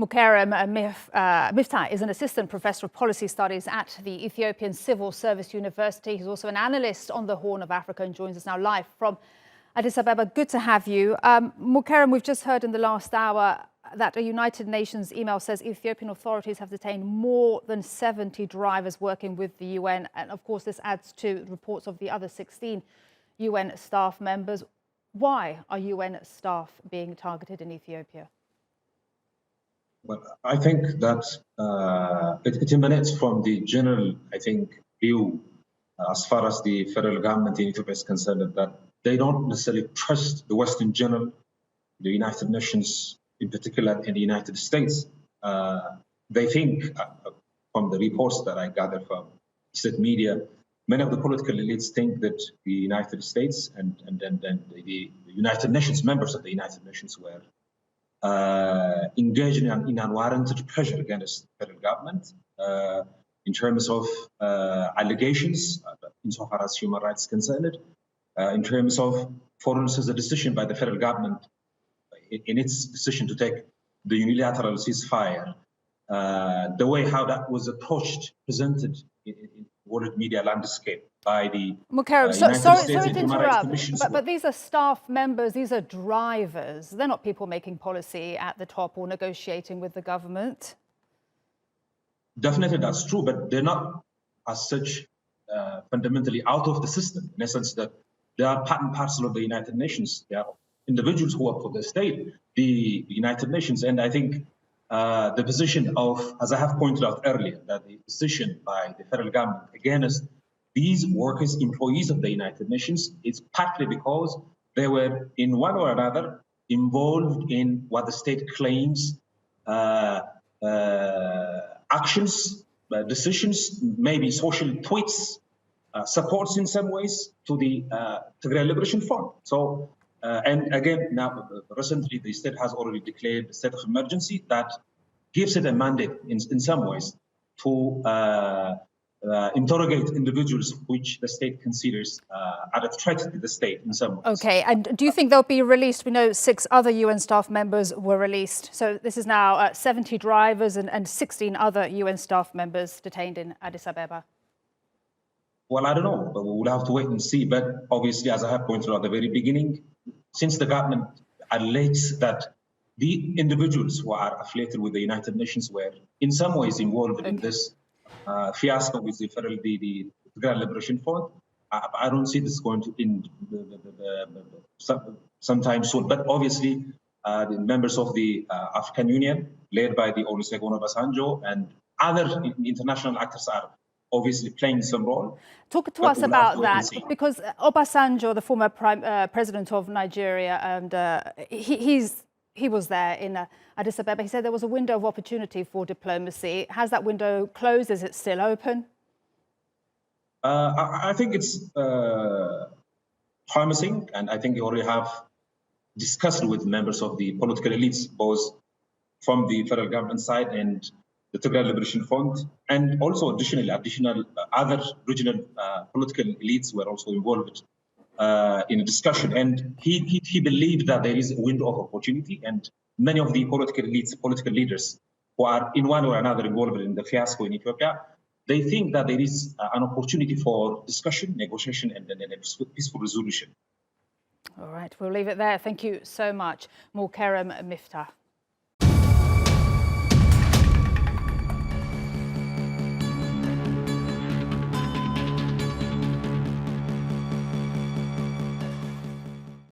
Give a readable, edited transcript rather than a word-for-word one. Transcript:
Mukerrem Miftah is an assistant professor of policy studies at the Ethiopian Civil Service University. He's also an analyst on the Horn of Africa and joins us now live from Addis Ababa. Good to have you. Mukerrem, we've just heard in the last hour that a United Nations email says Ethiopian authorities have detained more than 70 drivers working with the UN. And of course, this adds to reports of the other 16 UN staff members. Why are UN staff being targeted in Ethiopia? Well, I think that it emanates from the general, view as far as the federal government in Ethiopia is concerned, that they don't necessarily trust the West in general, the United Nations in particular, and the United States. They think, from the reports that I gathered from state media, many of the political elites think that the United States and the United Nations, members of the United Nations, were engaging in unwarranted pressure against the federal government in terms of allegations insofar as human rights is concerned, in terms of, for instance, the decision by the federal government in its decision to take the unilateral ceasefire, the way how that was approached, presented in world media landscape by the Mukerrem, sorry to interrupt, but these are staff members, these are drivers. They're not people making policy at the top or negotiating with the government. Definitely that's true, but they're not as such fundamentally out of the system, in a sense that they are part and parcel of the United Nations. They are individuals who work for the state, the United Nations. And I think the position of, as I have pointed out earlier, that the decision by the federal government against these workers, employees of the United Nations, is partly because they were in one or another involved in what the state claims actions, decisions, maybe social tweets, supports in some ways to the Tigray Liberation Front. So, and again, now recently the state has already declared a state of emergency that gives it a mandate in some ways to interrogate individuals which the state considers are a threat to the state in some ways. Okay, and do you think they'll be released? We know 6 other UN staff members were released. So this is now 70 drivers and 16 other UN staff members detained in Addis Ababa. Well, I don't know, but we'll have to wait and see. But obviously, as I have pointed out at the very beginning, since the government alleges that the individuals who are affiliated with the United Nations were in some ways involved in this fiasco with the Tigray Liberation Front, I don't see this going to end sometime soon. But obviously, the members of the African Union, led by the Olusegun Obasanjo, and other international actors are obviously playing some role. Talk to us about that, because Obasanjo, the former president of Nigeria, and he was there in Addis Ababa. He said there was a window of opportunity for diplomacy. Has that window closed? Is it still open? I think it's promising, and I think you already have discussed with members of the political elites, both from the federal government side and the Tigray Liberation Front, and also additional other regional political elites were also involved in a discussion. And he believed that there is a window of opportunity, and many of the political elites, political leaders who are in one or another involved in the fiasco in Ethiopia, they think that there is an opportunity for discussion, negotiation, and a peaceful resolution. All right, we'll leave it there. Thank you so much, Mukerrem Miftah.